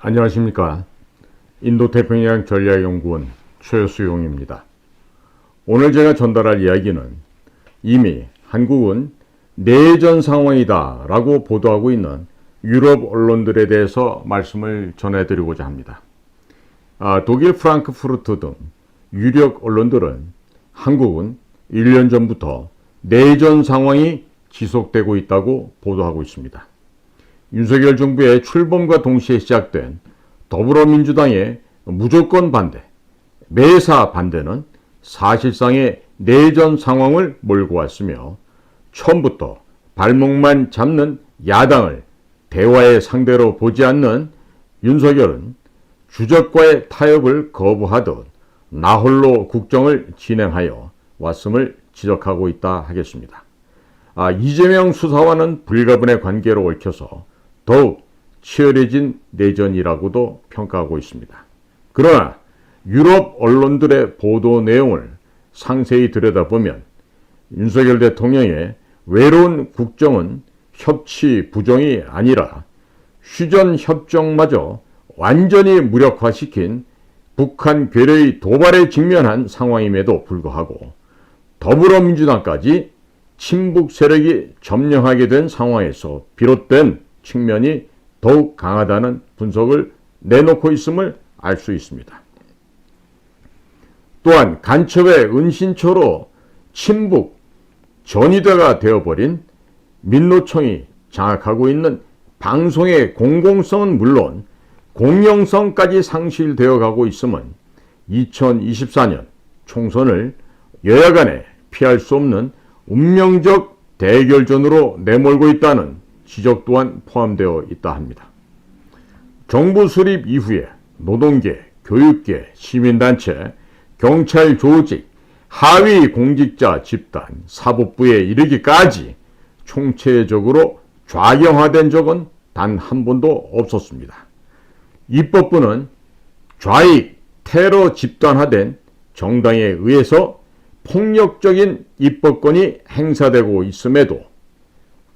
안녕하십니까. 인도태평양 전략연구원 최수용입니다. 오늘 제가 전달할 이야기는 이미 한국은 내전 상황이다 라고 보도하고 있는 유럽 언론들에 대해서 말씀을 전해드리고자 합니다. 독일 프랑크푸르트 등 유력 언론들은 한국은 1년 전부터 내전 상황이 지속되고 있다고 보도하고 있습니다. 윤석열 정부의 출범과 동시에 시작된 더불어민주당의 무조건 반대, 매사 반대는 사실상의 내전 상황을 몰고 왔으며 처음부터 발목만 잡는 야당을 대화의 상대로 보지 않는 윤석열은 주적과의 타협을 거부하듯 나홀로 국정을 진행하여 왔음을 지적하고 있다 하겠습니다. 이재명 수사와는 불가분의 관계로 얽혀서 더욱 치열해진 내전이라고도 평가하고 있습니다. 그러나 유럽 언론들의 보도 내용을 상세히 들여다보면 윤석열 대통령의 외로운 국정은 협치 부정이 아니라 휴전 협정마저 완전히 무력화시킨 북한 괴뢰의 도발에 직면한 상황임에도 불구하고 더불어민주당까지 친북 세력이 점령하게 된 상황에서 비롯된 측면이 더욱 강하다는 분석을 내놓고 있음을 알 수 있습니다. 또한 간첩의 은신처로 친북 전위대가 되어버린 민노총이 장악하고 있는 방송의 공공성은 물론 공영성까지 상실되어 가고 있음은 2024년 총선을 여야 간에 피할 수 없는 운명적 대결전으로 내몰고 있다는 지적 또한 포함되어 있다 합니다. 정부 수립 이후에 노동계, 교육계, 시민단체, 경찰 조직, 하위 공직자 집단, 사법부에 이르기까지 총체적으로 좌경화된 적은 단 한 번도 없었습니다. 입법부는 좌익 테러 집단화된 정당에 의해서 폭력적인 입법권이 행사되고 있음에도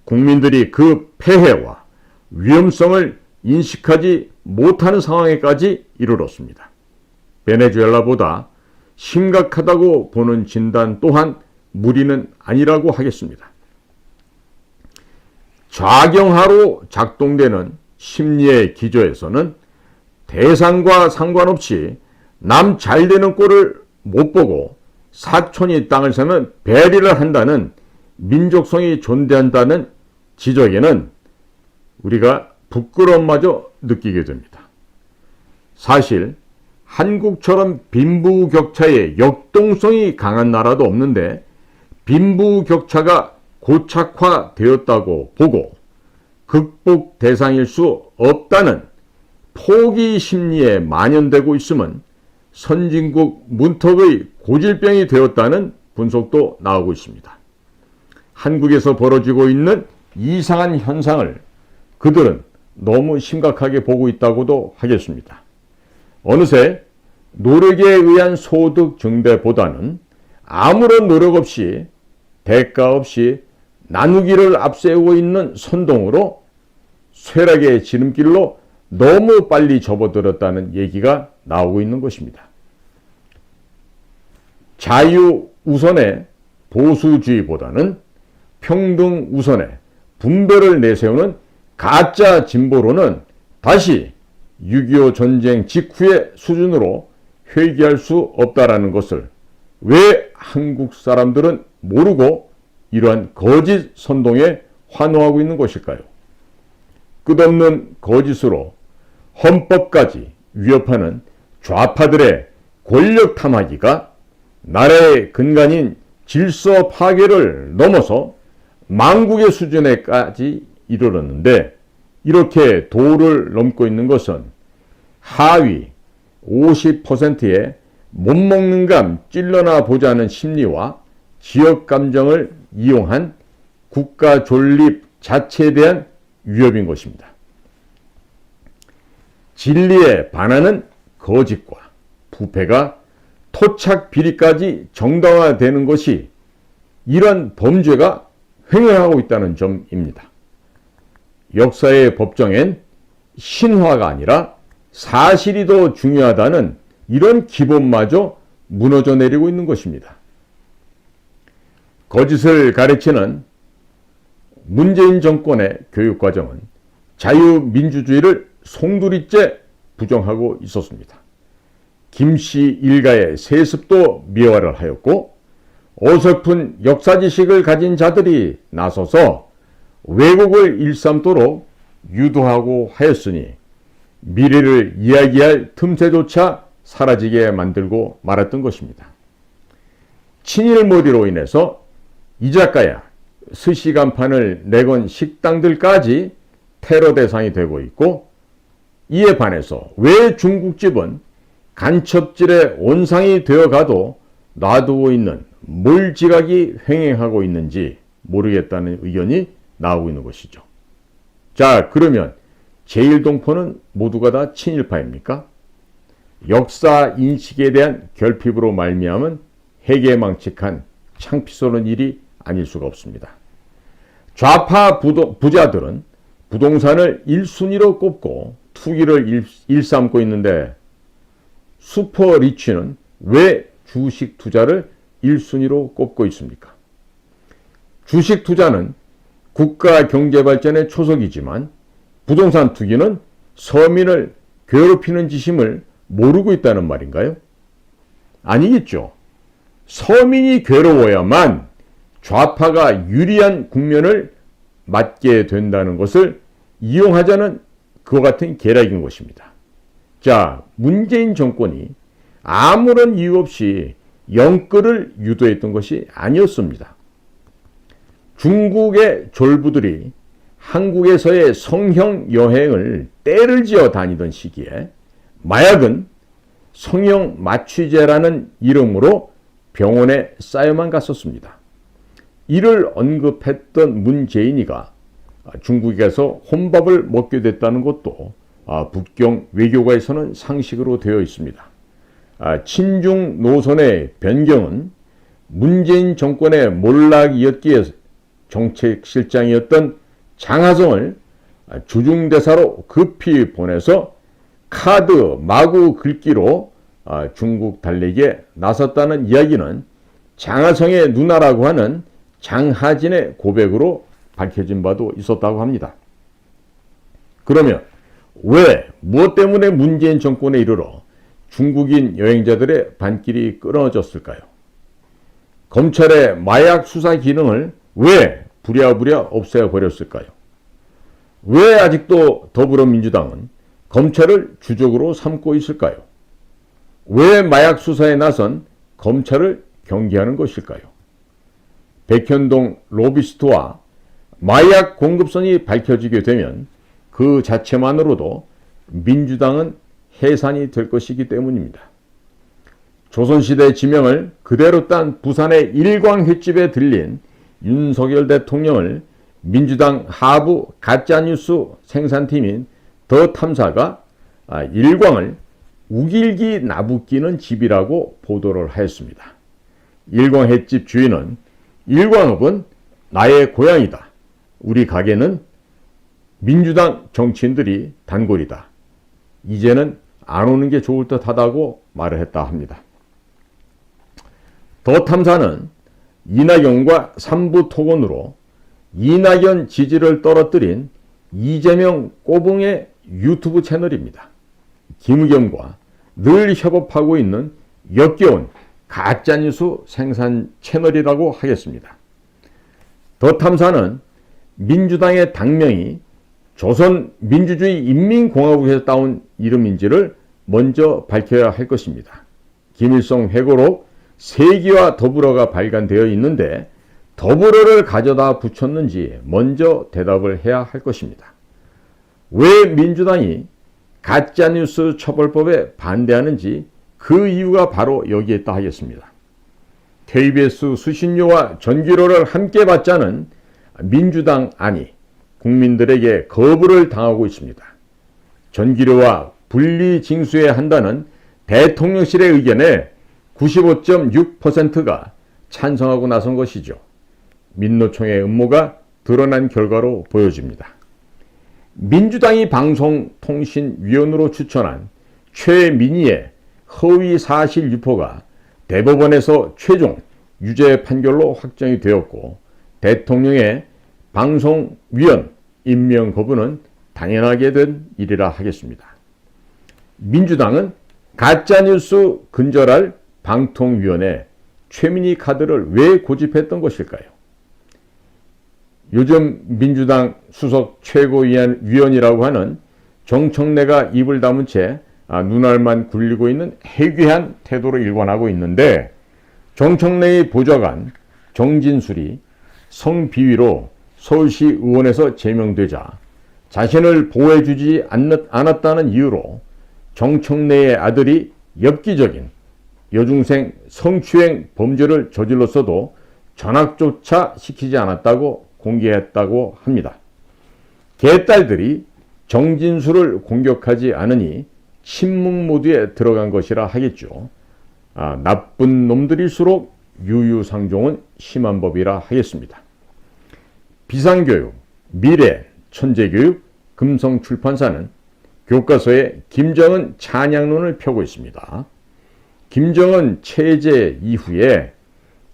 국민들이 그 폐해와 위험성을 인식하지 못하는 상황에까지 이르렀습니다. 베네수엘라보다 심각하다고 보는 진단 또한 무리는 아니라고 하겠습니다. 좌경화로 작동되는 심리의 기저에서는 대상과 상관없이 남 잘되는 꼴을 못 보고 사촌이 땅을 사면 배리를 한다는 민족성이 존재한다는 지적에는 우리가 부끄러움마저 느끼게 됩니다. 사실 한국처럼 빈부격차의 역동성이 강한 나라도 없는데 빈부격차가 고착화되었다고 보고 극복 대상일 수 없다는 포기 심리에 만연되고 있음은 선진국 문턱의 고질병이 되었다는 분석도 나오고 있습니다. 한국에서 벌어지고 있는 이상한 현상을 그들은 너무 심각하게 보고 있다고도 하겠습니다. 어느새 노력에 의한 소득 증대보다는 아무런 노력 없이 대가 없이 나누기를 앞세우고 있는 선동으로 쇠락의 지름길로 너무 빨리 접어들었다는 얘기가 나오고 있는 것입니다. 자유 우선의 보수주의보다는 평등 우선의 분별을 내세우는 가짜 진보로는 다시 6.25 전쟁 직후의 수준으로 회귀할 수 없다라는 것을 왜 한국 사람들은 모르고 이러한 거짓 선동에 환호하고 있는 것일까요? 끝없는 거짓으로 헌법까지 위협하는 좌파들의 권력 탐하기가 나라의 근간인 질서 파괴를 넘어서 망국의 수준에까지 이르렀는데 이렇게 도를 넘고 있는 것은 하위 50%의 못 먹는 감 찔러나 보자는 심리와 지역 감정을 이용한 국가 존립 자체에 대한 위협인 것입니다. 진리에 반하는 거짓과 부패가 토착 비리까지 정당화되는 것이 이런 범죄가 횡행하고 있다는 점입니다. 역사의 법정엔 신화가 아니라 사실이 더 중요하다는 이런 기본마저 무너져 내리고 있는 것입니다. 거짓을 가르치는 문재인 정권의 교육과정은 자유민주주의를 송두리째 부정하고 있었습니다. 김씨 일가의 세습도 미화를 하였고 어설픈 역사지식을 가진 자들이 나서서 왜곡을 일삼도록 유도하고 하였으니 미래를 이야기할 틈새조차 사라지게 만들고 말았던 것입니다. 친일몰이로 인해서 이 작가야 스시 간판을 내건 식당들까지 테러 대상이 되고 있고, 이에 반해서 왜 중국집은 간첩질의 온상이 되어가도 놔두고 있는 몰지각이 횡행하고 있는지 모르겠다는 의견이 나오고 있는 것이죠. 자, 그러면 제1동포는 모두가 다 친일파입니까? 역사 인식에 대한 결핍으로 말미암은 해괴망측한 창피스러운 일이 아닐 수가 없습니다. 좌파 부자들은 부동산을 1순위로 꼽고 투기를 일삼고 있는데 슈퍼리치는 왜 주식 투자를 1순위로 꼽고 있습니까? 주식 투자는 국가 경제 발전의 초석이지만 부동산 투기는 서민을 괴롭히는 짓임을 모르고 있다는 말인가요? 아니겠죠. 서민이 괴로워야만 좌파가 유리한 국면을 맞게 된다는 것을 이용하자는 그와 같은 계략인 것입니다. 자, 문재인 정권이 아무런 이유 없이 영끌을 유도했던 것이 아니었습니다. 중국의 졸부들이 한국에서의 성형 여행을 때를 지어 다니던 시기에 마약은 성형 마취제라는 이름으로 병원에 쌓여만 갔었습니다. 이를 언급했던 문재인이가 중국에서 혼밥을 먹게 됐다는 것도 북경 외교가에서는 상식으로 되어 있습니다. 친중 노선의 변경은 문재인 정권의 몰락이었기에 정책실장이었던 장하성을 주중대사로 급히 보내서 카드 마구 긁기로 중국 달리기에 나섰다는 이야기는 장하성의 누나라고 하는 장하진의 고백으로 밝혀진 바도 있었다고 합니다. 그러면 왜, 무엇 때문에 문재인 정권에 이르러 중국인 여행자들의 발길이 끊어졌을까요? 검찰의 마약 수사 기능을 왜 부랴부랴 없애버렸을까요? 왜 아직도 더불어민주당은 검찰을 주적으로 삼고 있을까요? 왜 마약 수사에 나선 검찰을 경계하는 것일까요? 백현동 로비스트와 마약 공급선이 밝혀지게 되면 그 자체만으로도 민주당은 해산이 될 것이기 때문입니다. 조선시대 지명을 그대로 딴 부산의 일광 횟집에 들린 윤석열 대통령을 민주당 하부 가짜뉴스 생산팀인 더 탐사가 일광을 우길기 나부끼는 집이라고 보도를 하였습니다. 일광 횟집 주인은 일광업은 나의 고향이다. 우리 가게는 민주당 정치인들이 단골이다. 이제는 안 오는 게 좋을 듯 하다고 말을 했다 합니다. 더 탐사는 이낙연과 3부 토건으로 이낙연 지지를 떨어뜨린 이재명 꼬붕의 유튜브 채널입니다. 김의겸과 늘 협업하고 있는 역겨운 가짜뉴스 생산 채널이라고 하겠습니다. 더 탐사는 민주당의 당명이 조선민주주의 인민공화국에서 따온 이름인지를 먼저 밝혀야 할 것입니다. 김일성 회고록 세기와 더불어가 발간되어 있는데 더불어를 가져다 붙였는지 먼저 대답을 해야 할 것입니다. 왜 민주당이 가짜뉴스 처벌법에 반대하는지 그 이유가 바로 여기에 있다 하겠습니다. KBS 수신료와 전기료를 함께 받자는 민주당 안이 국민들에게 거부를 당하고 있습니다. 전기료와 분리 징수해야 한다는 대통령실의 의견에 95.6%가 찬성하고 나선 것이죠. 민노총의 음모가 드러난 결과로 보여집니다. 민주당이 방송통신위원으로 추천한 최민희의 허위 사실 유포가 대법원에서 최종 유죄 판결로 확정이 되었고 대통령의 방송위원 임명 거부는 당연하게 된 일이라 하겠습니다. 민주당은 가짜뉴스 근절할 방통위원회 최민희 카드를 왜 고집했던 것일까요? 요즘 민주당 수석 최고위원이라고 하는 정청래가 입을 다문 채 눈알만 굴리고 있는 해괴한 태도로 일관하고 있는데 정청래의 보좌관 정진술이 성비위로 서울시 의원에서 제명되자 자신을 보호해주지 않았다는 이유로 정청래의 아들이 엽기적인 여중생 성추행 범죄를 저질렀어도 전학조차 시키지 않았다고 공개했다고 합니다. 개딸들이 정진수를 공격하지 않으니 침묵 모드에 들어간 것이라 하겠죠. 나쁜 놈들일수록 유유상종은 심한 법이라 하겠습니다. 비상교육, 미래, 천재교육, 금성출판사는 교과서에 김정은 찬양론을 펴고 있습니다. 김정은 체제 이후에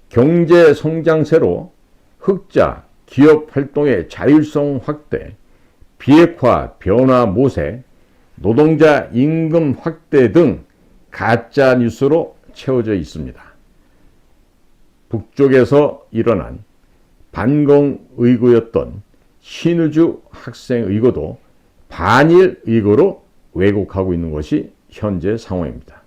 경제 성장세로 흑자, 기업 활동의 자율성 확대, 비핵화 변화 모색, 노동자 임금 확대 등 가짜 뉴스로 채워져 있습니다. 북쪽에서 일어난 반공의거였던 신의주 학생의거도 반일의거로 왜곡하고 있는 것이 현재 상황입니다.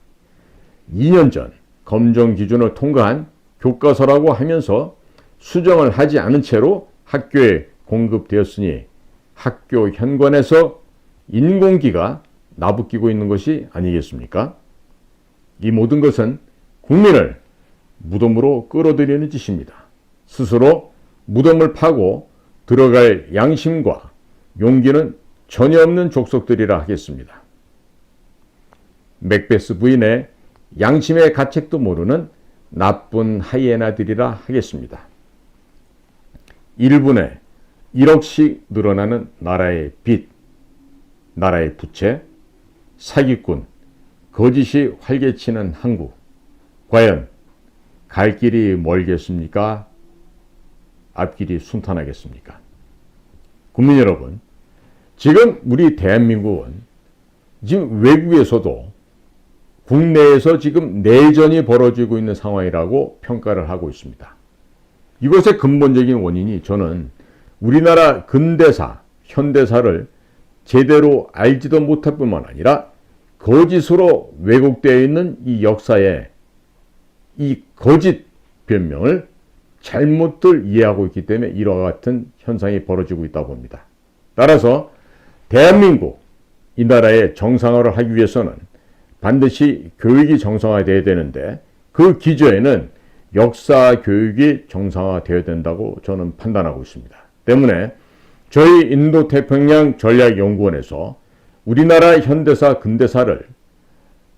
2년 전 검정 기준을 통과한 교과서라고 하면서 수정을 하지 않은 채로 학교에 공급되었으니 학교 현관에서 인공기가 나부끼고 있는 것이 아니겠습니까? 이 모든 것은 국민을 무덤으로 끌어들이는 짓입니다. 스스로 무덤을 파고 들어갈 양심과 용기는 전혀 없는 족속들이라 하겠습니다. 맥베스 부인의 양심의 가책도 모르는 나쁜 하이에나들이라 하겠습니다. 1분에 1억씩 늘어나는 나라의 빚, 나라의 부채, 사기꾼, 거짓이 활개치는 한국. 과연 갈 길이 멀겠습니까? 앞길이 순탄하겠습니까? 국민 여러분, 지금 우리 대한민국은 지금 외국에서도 국내에서 지금 내전이 벌어지고 있는 상황이라고 평가를 하고 있습니다. 이것의 근본적인 원인이 저는 우리나라 근대사, 현대사를 제대로 알지도 못할 뿐만 아니라 거짓으로 왜곡되어 있는 이 역사에 이 거짓 변명을 잘못들 이해하고 있기 때문에 이와 같은 현상이 벌어지고 있다고 봅니다. 따라서 대한민국, 이 나라의 정상화를 하기 위해서는 반드시 교육이 정상화되어야 되는데 그 기저에는 역사 교육이 정상화되어야 된다고 저는 판단하고 있습니다. 때문에 저희 인도태평양 전략연구원에서 우리나라 현대사, 근대사를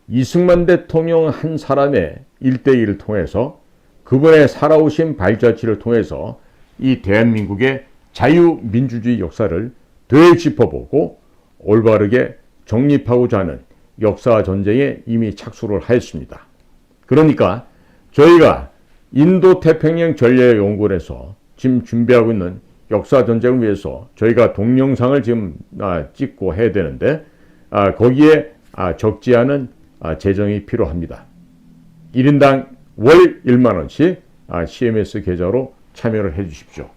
이승만 대통령 한 사람의 일대기를 통해서 그분의 살아오신 발자취를 통해서 이 대한민국의 자유민주주의 역사를 되짚어보고 올바르게 정립하고자 하는 역사 전쟁에 이미 착수를 하였습니다. 그러니까 저희가 인도태평양 전략연구원에서 지금 준비하고 있는 역사 전쟁을 위해서 저희가 동영상을 지금 찍고 해야 되는데 거기에 적지 않은 재정이 필요합니다. 1인당 월 1만 원씩 CMS 계좌로 참여를 해 주십시오.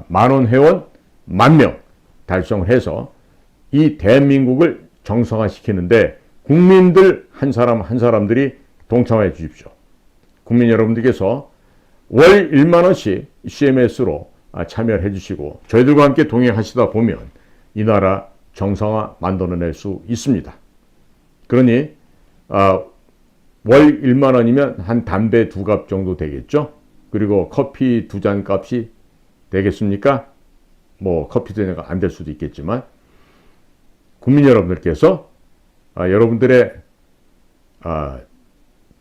만원 회원 10,000명 달성을 해서 이 대한민국을 정상화시키는데 국민들 한 사람 한 사람들이 동참해 주십시오. 국민 여러분들께서 월 1만 원씩 CMS로 참여를 해주시고 저희들과 함께 동행하시다 보면 이 나라 정상화 만들어낼 수 있습니다. 그러니 월 1만 원이면 한 담배 2갑 정도 되겠죠? 그리고 커피 2잔 값이 되겠습니까? 뭐 커피 되니까 안 될 수도 있겠지만 국민 여러분들께서 여러분들의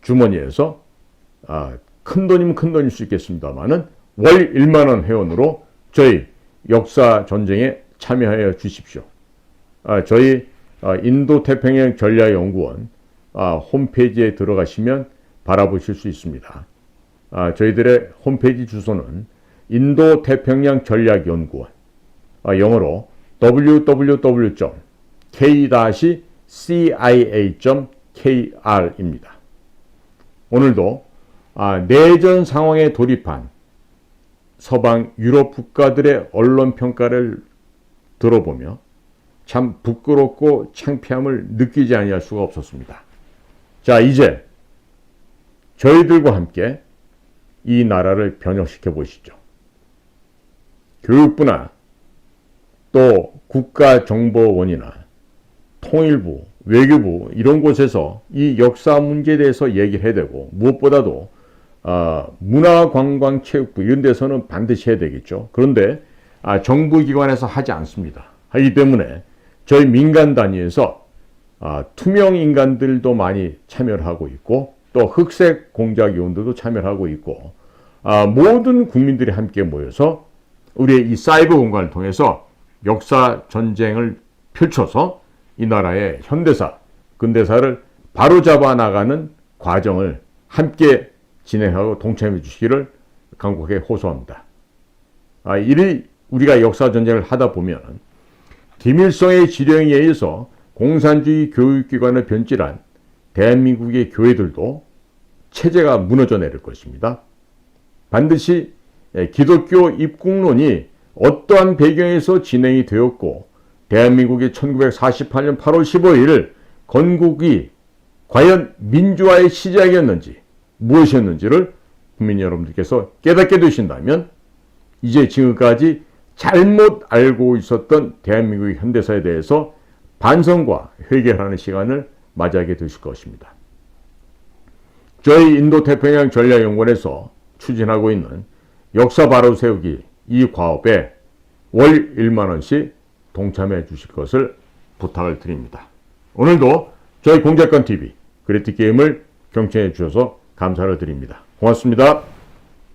주머니에서 큰 돈이면 큰 돈일 수 있겠습니다만은 월 1만 원 회원으로 저희 역사 전쟁에 참여하여 주십시오. 저희 인도태평양 전략연구원 홈페이지에 들어가시면 바라보실 수 있습니다. 저희들의 홈페이지 주소는 인도태평양 전략연구원, 영어로 www.k-cia.kr입니다. 오늘도 내전 상황에 돌입한 서방 유럽 국가들의 언론 평가를 들어보며 참 부끄럽고 창피함을 느끼지 아니할 수가 없었습니다. 자, 이제 저희들과 함께 이 나라를 변혁시켜 보시죠. 교육부나 또 국가정보원이나 통일부, 외교부 이런 곳에서 이 역사 문제에 대해서 얘기를 해야 되고, 무엇보다도 문화관광체육부 이런 데서는 반드시 해야 되겠죠. 그런데 정부기관에서 하지 않습니다. 하기 때문에 저희 민간 단위에서 투명 인간들도 많이 참여를 하고 있고, 또 흑색 공작위원들도 참여를 하고 있고, 모든 국민들이 함께 모여서 우리의 이 사이버 공간을 통해서 역사 전쟁을 펼쳐서 이 나라의 현대사, 근대사를 바로잡아 나가는 과정을 함께 진행하고 동참해 주시기를 간곡하게 호소합니다. 이리 우리가 역사 전쟁을 하다 보면 김일성의 지령에 의해서 공산주의 교육기관을 변질한 대한민국의 교회들도 체제가 무너져 내릴 것입니다. 반드시 기독교 입국론이 어떠한 배경에서 진행이 되었고, 대한민국이 1948년 8월 15일 건국이 과연 민주화의 시작이었는지 무엇이었는지를 국민 여러분들께서 깨닫게 되신다면, 이제 지금까지 잘못 알고 있었던 대한민국의 현대사에 대해서 반성과 회개하는 시간을 맞이하게 되실 것입니다. 저희 인도태평양 전략연구원에서 추진하고 있는 역사 바로 세우기 이 과업에 월 1만 원씩 동참해 주실 것을 부탁을 드립니다. 오늘도 저희 공작관TV 그래티게임을 경청해 주셔서 감사를 드립니다. 고맙습니다.